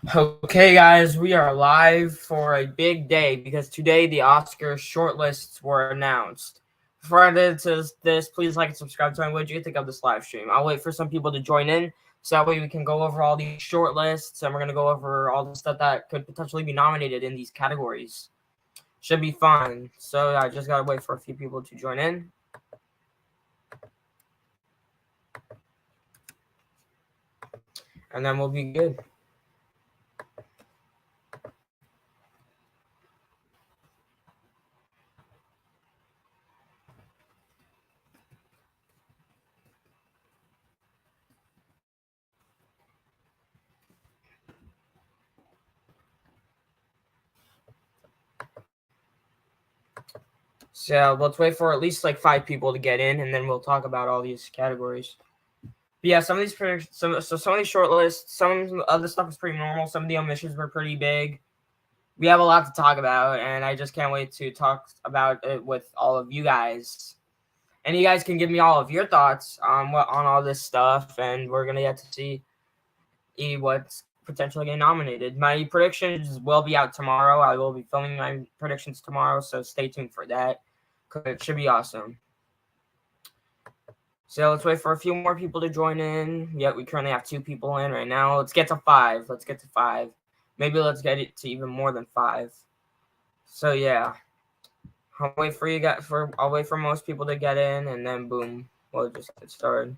Okay, guys, we are live for a big day because today the Oscar shortlists were announced. Before I get into this, please like and subscribe. Tell me what you think of this live stream. I'll wait for some people to join in so that way we can go over all these shortlists and we're going to go over all the stuff that could potentially be nominated in these categories. Should be fun. So I just got to wait for a few people to join in. And then we'll be good. So let's wait for at least like 5 people to get in, and then we'll talk about all these categories. But yeah, some of these some of these short lists, some of the stuff is pretty normal. Some of the omissions were pretty big. We have a lot to talk about, and I just can't wait to talk about it with all of you guys. And you guys can give me all of your thoughts on all this stuff, and we're gonna get to see what's potentially getting nominated. My predictions will be out tomorrow. I will be filming my predictions tomorrow, so stay tuned for that. It should be awesome. So let's wait for a few more people to join in. Yep, we currently have 2 people in right now. Let's get to 5. Let's get to 5. Maybe let's get it to even more than 5. So yeah, I'll wait for most people to get in, and then boom, we'll just get started.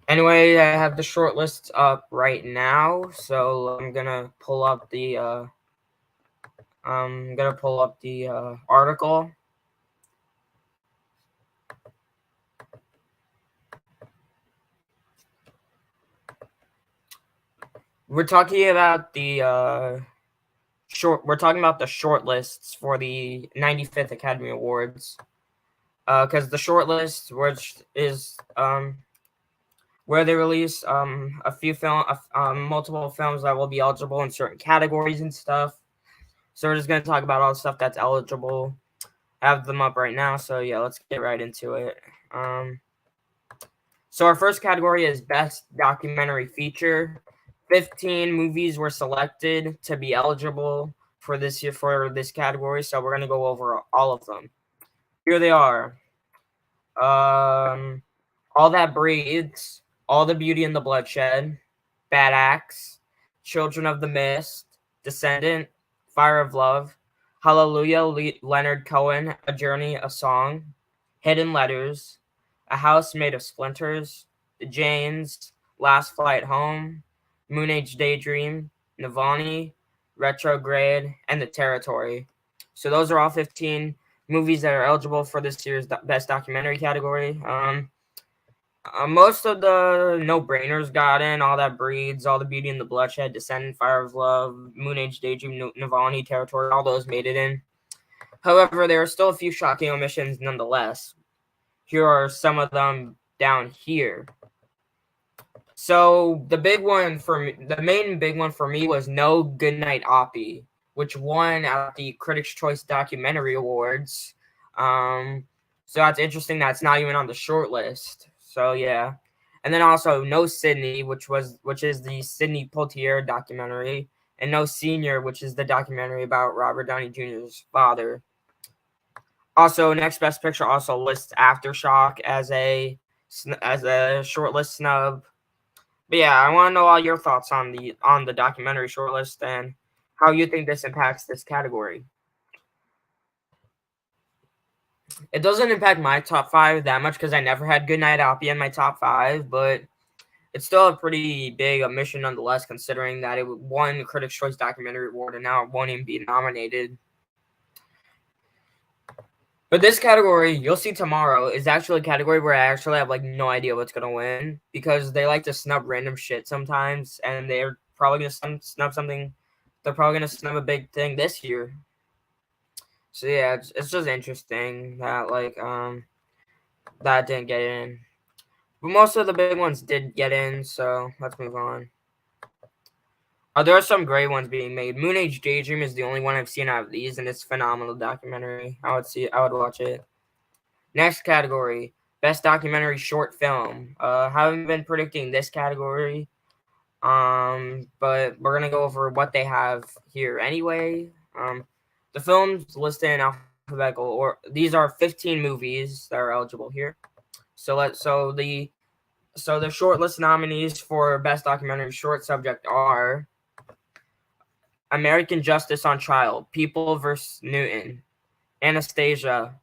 Anyway, I have the short list up right now, so I'm gonna pull up the article. We're talking about the We're talking about the short lists for the 95th Academy Awards. Because the short list, which is where they release multiple films that will be eligible in certain categories and stuff. So we're just gonna talk about all the stuff that's eligible. I have them up right now, so yeah, let's get right into it. So our first category is Best Documentary Feature. 15 movies were selected to be eligible for this category, so we're gonna go over all of them. Here they are. All That Breathes, All the Beauty and the Bloodshed, Bad Axe, Children of the Mist, Descendant, Fire of Love, Hallelujah, Leonard Cohen, A Journey, A Song, Hidden Letters, A House Made of Splinters, The Janes, Last Flight Home, Moon Age Daydream, Navani, Retrograde, and The Territory. So those are all 15 movies that are eligible for this year's Best Documentary category. Most of the no-brainers got in. All That Breeds, All the Beauty and the Bloodshed, Descendant, Fire of Love, Moon Age Daydream, Navani, Territory, all those made it in. However, there are still a few shocking omissions nonetheless. Here are some of them down here. So the main big one for me was No Goodnight Oppie, which won at the Critics' Choice Documentary Awards. So that's interesting. That's not even on the short list. So yeah, and then also No Sydney, which is the Sidney Poitier documentary, and No Senior, which is the documentary about Robert Downey Jr.'s father. Also, Next Best Picture also lists Aftershock as a shortlist snub. But yeah, I want to know all your thoughts on the documentary shortlist and how you think this impacts this category. It doesn't impact my top 5 that much because I never had Goodnight Oppie in my top 5, but it's still a pretty big omission nonetheless, considering that it won Critics' Choice Documentary Award and now it won't even be nominated. But this category, you'll see tomorrow, is actually a category where I actually have like no idea what's gonna win because they like to snub random shit sometimes, and they're probably gonna snub something. They're probably gonna snub a big thing this year. So yeah, it's just interesting that that didn't get in, but most of the big ones did get in. So let's move on. There are some great ones being made. Moon Age Daydream is the only one I've seen out of these, and it's a phenomenal documentary. I would watch it. Next category, best documentary short film. Haven't been predicting this category, but we're gonna go over what they have here anyway. The films listed in alphabetical or these are 15 movies that are eligible here. So the shortlist nominees for best documentary short subject are American Justice on Trial, People vs. Newton, Anastasia,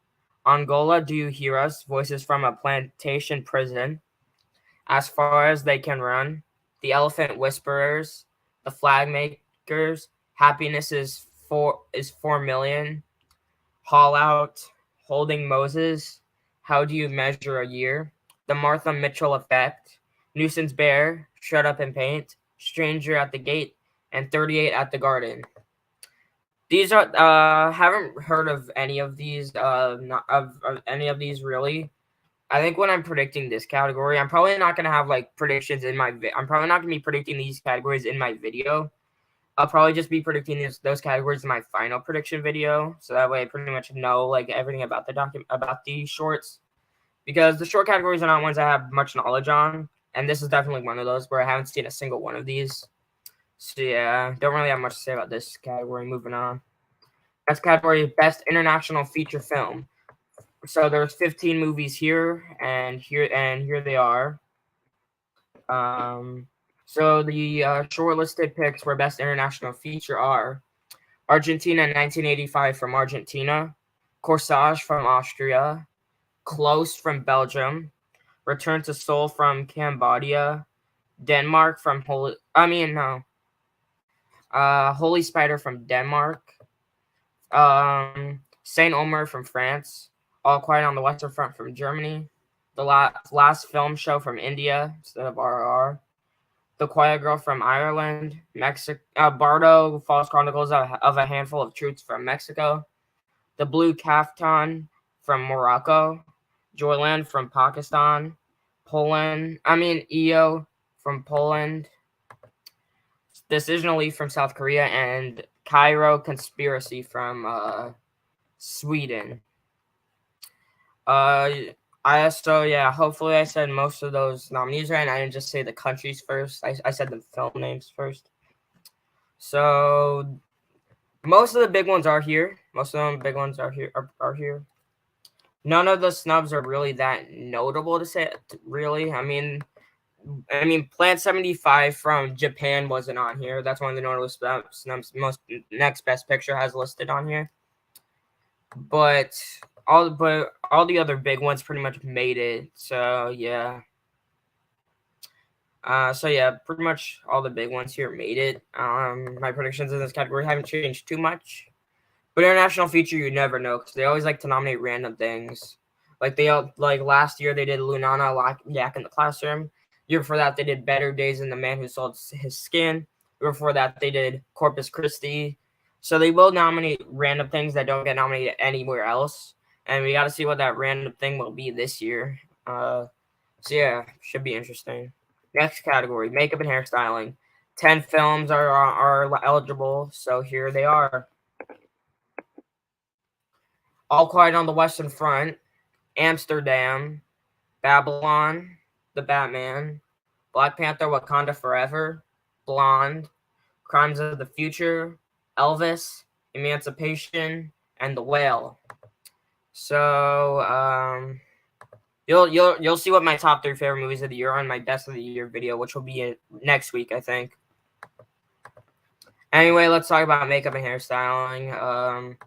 Angola, Do You Hear Us? Voices from a Plantation Prison, As Far as They Can Run, The Elephant Whisperers, The Flag Makers, Happiness is 4 million, Haul Out, Holding Moses, How Do You Measure a Year, The Martha Mitchell Effect, Nuisance Bear, Shut Up and Paint, Stranger at the Gate, and 38 at the Garden. These are haven't heard of any of these not of any of these really. I think when I'm predicting this category, I'm probably not gonna have like predictions in my. I'm probably not gonna be predicting these categories in my video. I'll probably just be predicting those categories in my final prediction video, so that way I pretty much know like everything about about these shorts. Because the short categories are not ones I have much knowledge on, and this is definitely one of those where I haven't seen a single one of these. So yeah, don't really have much to say about this category. Moving on. Next category, best international feature film. So there's 15 movies here they are. So the shortlisted picks for best international feature are Argentina 1985 from Argentina, Corsage from Austria, Close from Belgium, Return to Seoul from Cambodia, Denmark from Holy Spider from Denmark, Saint Omer from France, All Quiet on the Western Front from Germany, The Last Film Show from India instead of RRR, The Quiet Girl from Ireland, Bardo, False Chronicles of a Handful of Truths from Mexico, The Blue Kaftan from Morocco, Joyland from Pakistan, EO from Poland, Decisionally from South Korea, and Cairo Conspiracy from Sweden. Hopefully I said most of those nominees right, and I didn't just say the countries first. I said the film names first. So most of the big ones are here. Most of the big ones are here. None of the snubs are really that notable to say. Really, I mean, Plant 75 from Japan wasn't on here. That's one of the notable snubs. Most Next Best Picture has listed on here. But all the other big ones pretty much made it. So yeah. Pretty much all the big ones here made it. My predictions in this category haven't changed too much. But international feature, you never know because they always like to nominate random things. Like last year they did Lunana Yak in the Classroom. Year before that they did Better Days and the Man Who Sold His Skin. Year before that they did Corpus Christi. So they will nominate random things that don't get nominated anywhere else, and we got to see what that random thing will be this year. Should be interesting. Next category, makeup and hairstyling. 10 films are eligible, so here they are. All Quiet on the Western Front, Amsterdam, Babylon, The Batman, Black Panther Wakanda Forever, Blonde, Crimes of the Future, Elvis, Emancipation, and The Whale. So you'll see what my top 3 favorite movies of the year are in my best of the year video, which will be next week, I think. Anyway, let's talk about makeup and hairstyling.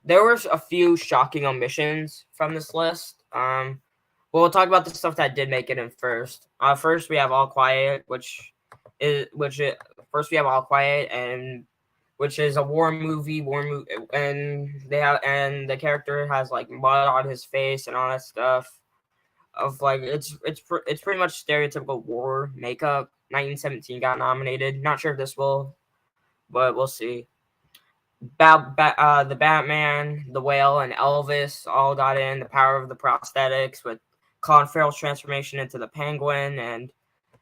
There were a few shocking omissions from this list. We'll talk about the stuff that did make it in first. First we have All Quiet, which is a war movie, and the character has like mud on his face and all that stuff. It's pretty much stereotypical war makeup. 1917 got nominated. Not sure if this will, but we'll see. The Batman, The Whale, and Elvis all got in. The power of the prosthetics with Colin Farrell's transformation into the Penguin, and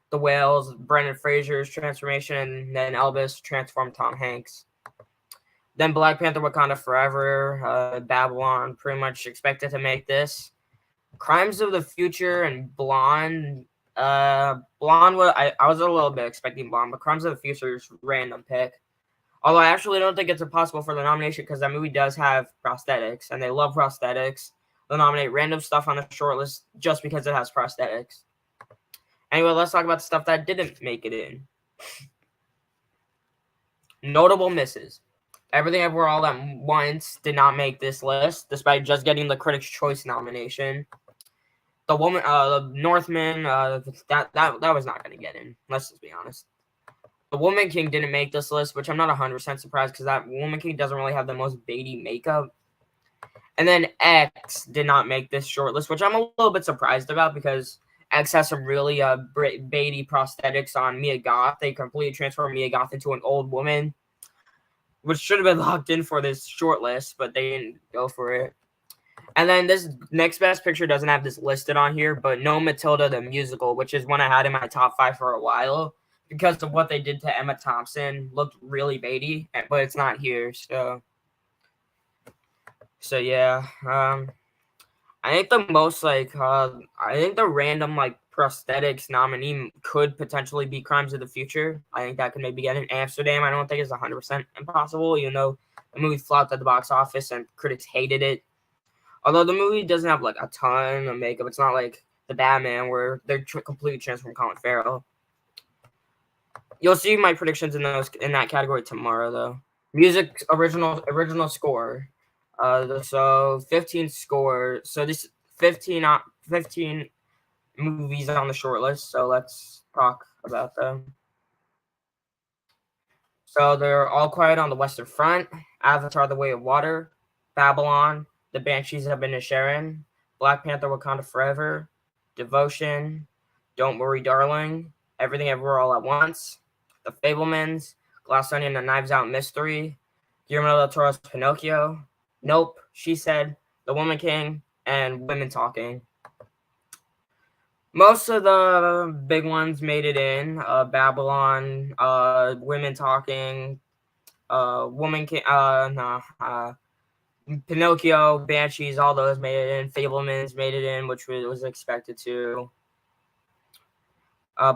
The Whales, Brendan Fraser's transformation, and then Elvis transformed Tom Hanks. Then Black Panther Wakanda Forever, Babylon pretty much expected to make this. Crimes of the Future and Blonde. Blonde, I was a little bit expecting Blonde, but Crimes of the Future is random pick. Although I actually don't think it's impossible for the nomination because that movie does have prosthetics, and they love prosthetics. They'll nominate random stuff on the shortlist just because it has prosthetics. Anyway, let's talk about the stuff that didn't make it in. Notable misses. Everything Everywhere All at Once did not make this list, despite just getting the Critics' Choice nomination. The Northman, that was not going to get in. Let's just be honest. The Woman King didn't make this list, which I'm not 100% surprised because that Woman King doesn't really have the most baity makeup. And then X did not make this short list, which I'm a little bit surprised about because X has some really baity prosthetics on Mia Goth. They completely transformed Mia Goth into an old woman, which should have been locked in for this short list, but they didn't go for it. And then this next best picture doesn't have this listed on here, but No Matilda the Musical, which is one I had in my top 5 for a while because of what they did to Emma Thompson. Looked really baity, but it's not here. So yeah. I think the most I think the random prosthetics nominee could potentially be Crimes of the Future. I think that could maybe get in. Amsterdam. I don't think it's 100% impossible, even though the movie flopped at the box office and critics hated it. Although the movie doesn't have a ton of makeup. It's not like the Batman where they're completely transformed Colin Farrell. You'll see my predictions in that category tomorrow, though. Music original score. So 15 score. So this 15 movies on the short list. So let's talk about them. So they're All Quiet on the Western Front, Avatar: The Way of Water, Babylon, The Banshees of Inisherin, Black Panther: Wakanda Forever, Devotion, Don't Worry Darling, Everything Everywhere All at Once, The Fablemans, Glass Onion and Knives Out Mystery, Guillermo del Toro's Pinocchio, Nope, She Said, The Woman King, and Women Talking. Most of the big ones made it in. Babylon, Women Talking, Woman King, Pinocchio, Banshees, all those made it in. Fablemans made it in, which was expected to.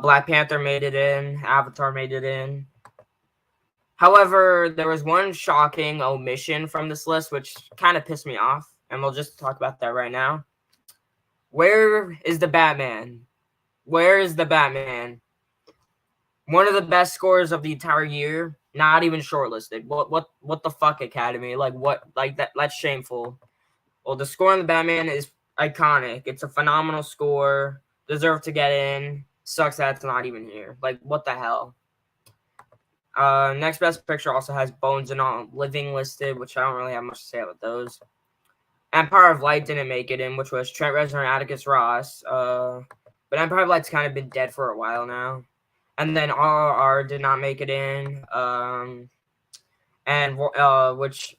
Black Panther made it in. Avatar made it in. However, there was one shocking omission from this list, which kind of pissed me off, and we'll just talk about that right now. Where is the Batman? Where is the Batman? One of the best scores of the entire year, not even shortlisted. What the fuck, Academy? That's shameful. Well, the score on the Batman is iconic. It's a phenomenal score. Deserved to get in. Sucks that it's not even here. What the hell? Next best picture also has Bones and All Living listed, which I don't really have much to say about those. Empire of Light didn't make it in, which was Trent Reznor and Atticus Ross. But Empire of Light's kind of been dead for a while now. And then RRR did not make it in. Which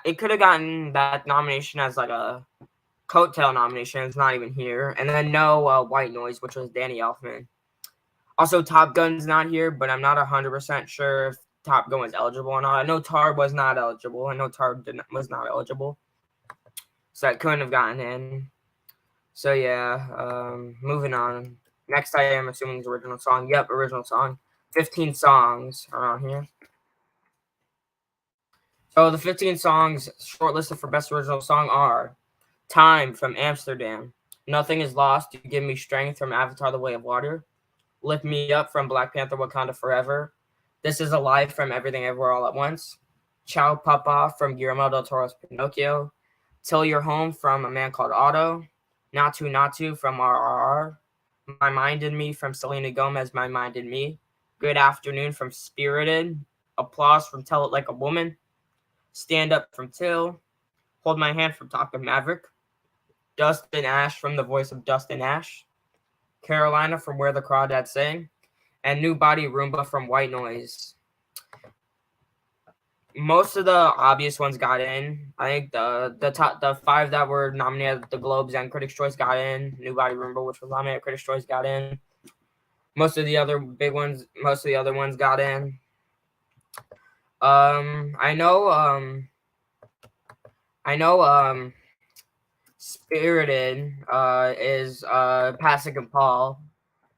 it could have gotten that nomination as a coattail nomination. It's not even here. And then no White Noise, which was Danny Elfman. Also, Top Gun's not here, but I'm not 100% sure if Top Gun was eligible or not. I know Tar was not eligible. I know Tar was not eligible. So I couldn't have gotten in. So yeah, moving on. Next I am assuming is original song. Yep, original song. 15 songs are on here. So the 15 songs shortlisted for Best Original Song are Time from Amsterdam, Nothing Is Lost, You Give Me Strength from Avatar: The Way of Water, Lift Me Up from Black Panther: Wakanda Forever, This Is Alive from Everything Everywhere All at Once, Ciao Papa from Guillermo del Toro's Pinocchio, Till You're Home from A Man Called Otto, Natu from RRR, My Mind in Me from Selena Gomez, My Mind in Me, Good Afternoon from Spirited, Applause from Tell It Like a Woman, Stand Up from Till, Hold My Hand from Top Gun Maverick, Dust and Ash from The Voice of Dust and Ash, Carolina from Where the Crawdads Sing, and New Body Roomba from White Noise. Most of the obvious ones got in. I think the 5 that were nominated at the Globes and Critics' Choice got in. New Body Roomba, which was nominated at Critics' Choice, got in. Most of the other big ones, most of the other ones got in. I know Spirited is Pasek and Paul.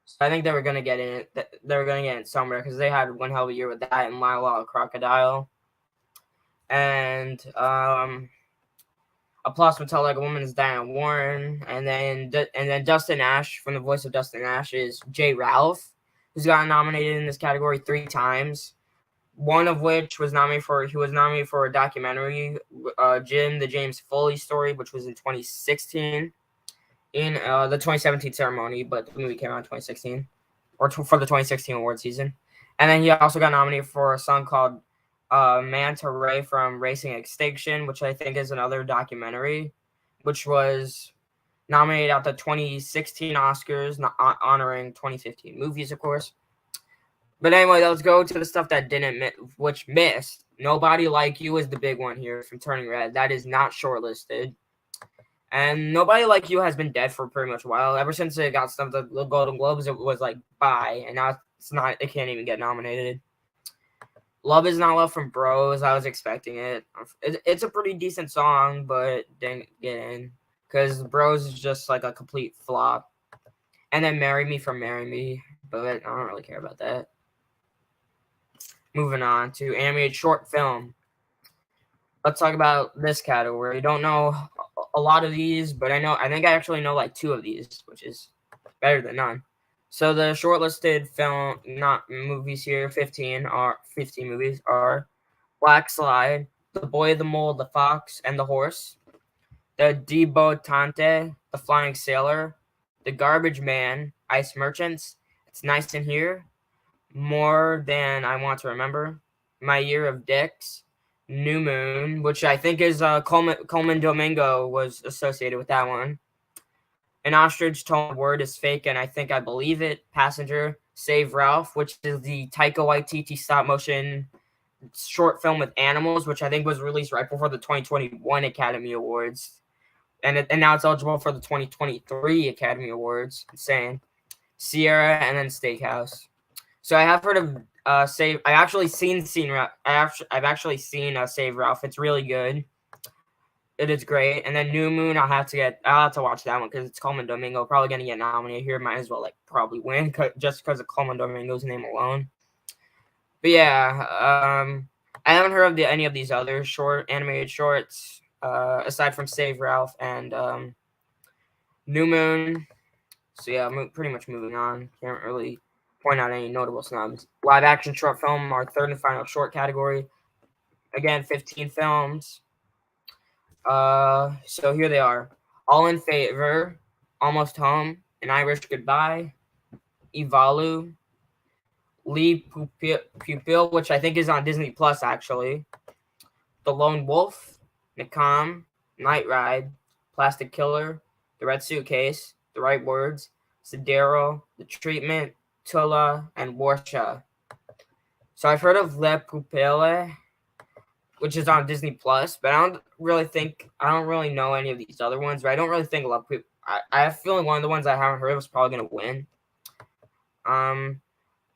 So I think they were gonna get in it. They were gonna get in somewhere because they had one hell of a year with that and Lila Crocodile. And A Plus Would Tell Like a Woman is Diana Warren, and then Dustin Ash from the voice of Dustin Ash is Jay Ralph, who's gotten nominated in this category 3 times. One of which was nominated for a documentary, Jim the James Foley Story, which was in 2016, in the 2017 ceremony, but the movie came out in 2016, or for the 2016 award season. And then he also got nominated for a song called Manta Ray from Racing Extinction, which I think is another documentary, which was nominated at the 2016 Oscars, honoring 2015 movies, of course. But anyway, let's go to the stuff that which missed. Nobody Like You is the big one here from Turning Red. That is not shortlisted. And Nobody Like You has been dead for pretty much a while. Ever since it got stuffed at the Golden Globes, it was like, bye. And now it's not, it can't even get nominated. Love Is Not Love from Bros. I was expecting it. It's a pretty decent song, but didn't get in. Because Bros is just like a complete flop. And then Marry Me from Marry Me. But I don't really care about that. Moving on to animated short film. Let's talk about this category. I don't know a lot of these, but I think I actually know like 2 of these, which is better than none. So the shortlisted movies here, 15 movies are Black Slide, The Boy, the Mole, the Fox, and the Horse, The Debutante, The Flying Sailor, The Garbage Man, Ice Merchants, It's Nice in Here, More Than I Want to Remember, My Year of Dicks, New Moon, which I think is Coleman Domingo was associated with that one. An Ostrich Told Word is Fake, and I believe it. Passenger, Save Ralph, which is the Taika Waititi stop motion short film with animals, which I think was released right before the 2021 Academy Awards. And now it's eligible for the 2023 Academy Awards. Insane. Sierra, and then Steakhouse. So I have heard of Save. I've actually seen Save Ralph. It's really good. It is great. And then New Moon, I'll have to watch that one because it's Coleman Domingo. Probably gonna get nominated here. Might as well probably win just because of Coleman Domingo's name alone. But yeah, I haven't heard of any of these other animated shorts aside from Save Ralph and New Moon. So yeah, I'm pretty much moving on. Can't really point out any notable snubs. Live action short film, our third and final short category. Again, 15 films. So here they are. All in Favor, Almost Home, An Irish Goodbye, Ivalu, Lee Pupil, which I think is on Disney Plus actually. The Lone Wolf, Nakam, Night Ride, Plastic Killer, The Red Suitcase, The Right Words, Sidero, The Treatment, Tula, and Warsha. So I've heard of Le Pupille, which is on Disney Plus, but I don't really know any of these other ones. But I don't really think I have a feeling one of the ones I haven't heard of is probably gonna win.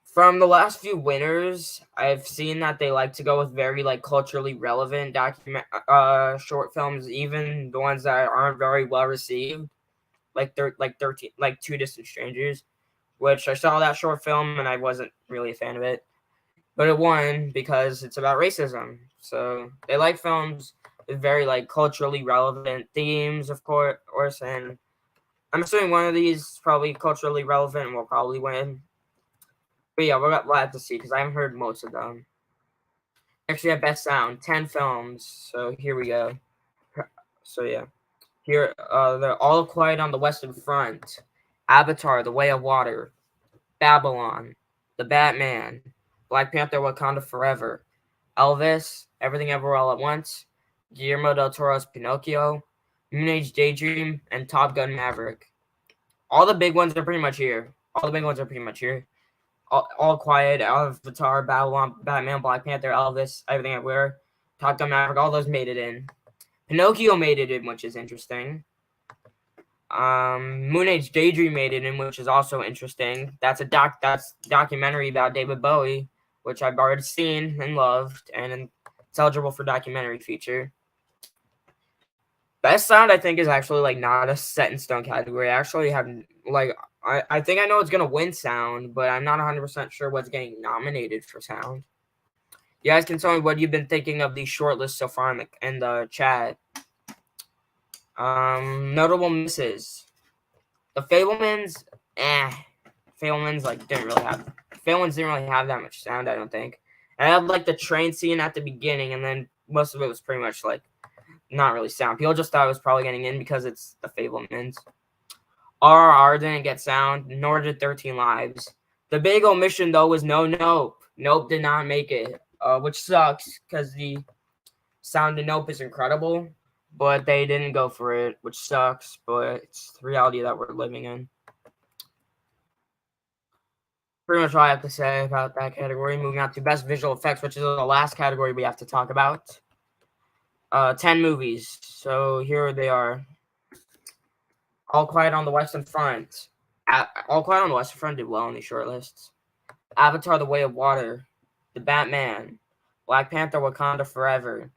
From the last few winners, I've seen that they like to go with very culturally relevant short films, even the ones that aren't very well received, like 13, like Two Distant Strangers, which I saw that short film and I wasn't really a fan of it, but it won because it's about racism. So they like films with very culturally relevant themes, of course, and I'm assuming one of these is probably culturally relevant and will probably win. But yeah, we'll have to see because I haven't heard most of them. Next, we have Best Sound, 10 films. So here we go. So yeah, here they're All Quiet on the Western Front, Avatar: The Way of Water, Babylon, The Batman, Black Panther: Wakanda Forever, Elvis, Everything Everywhere All at Once, Guillermo del Toro's Pinocchio, Moon Age Daydream, and Top Gun: Maverick. All the big ones are pretty much here. All Quiet, Avatar, Babylon, Batman, Black Panther, Elvis, Everything Everywhere, Top Gun: Maverick, all those made it in. Pinocchio made it in, which is interesting. Moon Age Daydream made it in, which is also interesting. That's documentary about David Bowie, which I've already seen and loved, and it's eligible for documentary feature. Best sound, I think, is actually like not a set in stone category. I actually have like I think I know it's gonna win sound, but I'm not 100% sure what's getting nominated for sound. You guys can tell me what you've been thinking of these shortlists so far in the chat. Notable misses. The Fablemans, Fablemans didn't really have that much sound, I don't think. And I had like the train scene at the beginning, and then most of it was pretty much like not really sound. People just thought it was probably getting in because it's the Fablemans. RRR didn't get sound, nor did 13 Lives. The big omission though was Nope. Nope did not make it, which sucks because the sound in Nope is incredible, but they didn't go for it, which sucks, but it's the reality that we're living in. Pretty much all I have to say about that category. Moving on to Best Visual Effects, which is the last category we have to talk about. 10 movies. So here they are. All Quiet on the Western Front. All Quiet on the Western Front did well on these shortlists. Avatar: The Way of Water. The Batman. Black Panther: Wakanda Forever.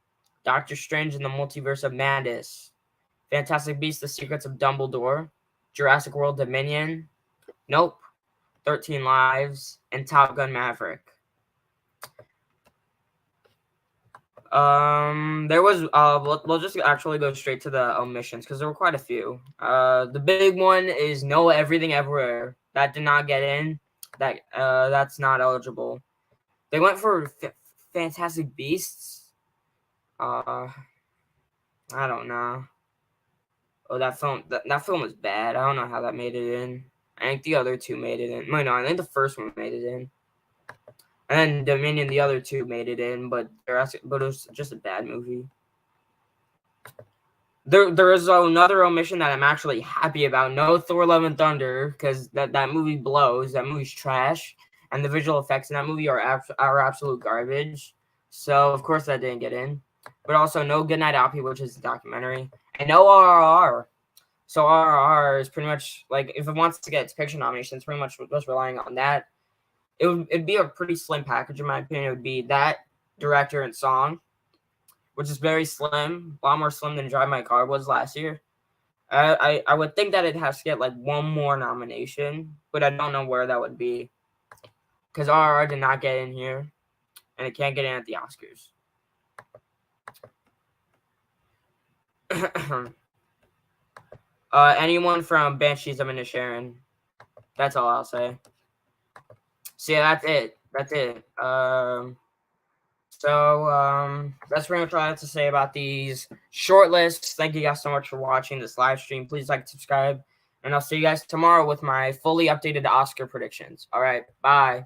Doctor Strange in the Multiverse of Madness. Fantastic Beasts: The Secrets of Dumbledore. Jurassic World Dominion. Nope. 13 Lives. And Top Gun Maverick. There was we'll just actually go straight to the omissions because there were quite a few. The big one is No Everything Everywhere. That did not get in. That's not eligible. They went for Fantastic Beasts. I don't know. Oh, that film was bad. I don't know how that made it in. I think the other two made it in. No, I think the first one made it in. And then Dominion, the other two made it in, but it was just a bad movie. There is another omission that I'm actually happy about. No Thor: Love and Thunder, because that movie blows. That movie's trash, and the visual effects in that movie are absolute garbage. So of course that didn't get in. But also no Goodnight Alfie, which is a documentary, and no RRR. So RRR is pretty much like if it wants to get its picture nominations, pretty much just relying on that. It'd be a pretty slim package in my opinion. It would be that, director, and song, which is very slim, a lot more slim than Drive My Car was last year. I would think that it has to get like one more nomination, but I don't know where that would be because RRR did not get in here, and it can't get in at the Oscars. Anyone from Banshees of Inisherin. That's all I'll say. So yeah, that's it. That's pretty much all I have to say about these shortlists. Thank you guys so much for watching this live stream. Please like, subscribe, and I'll see you guys tomorrow with my fully updated Oscar predictions. All right, bye.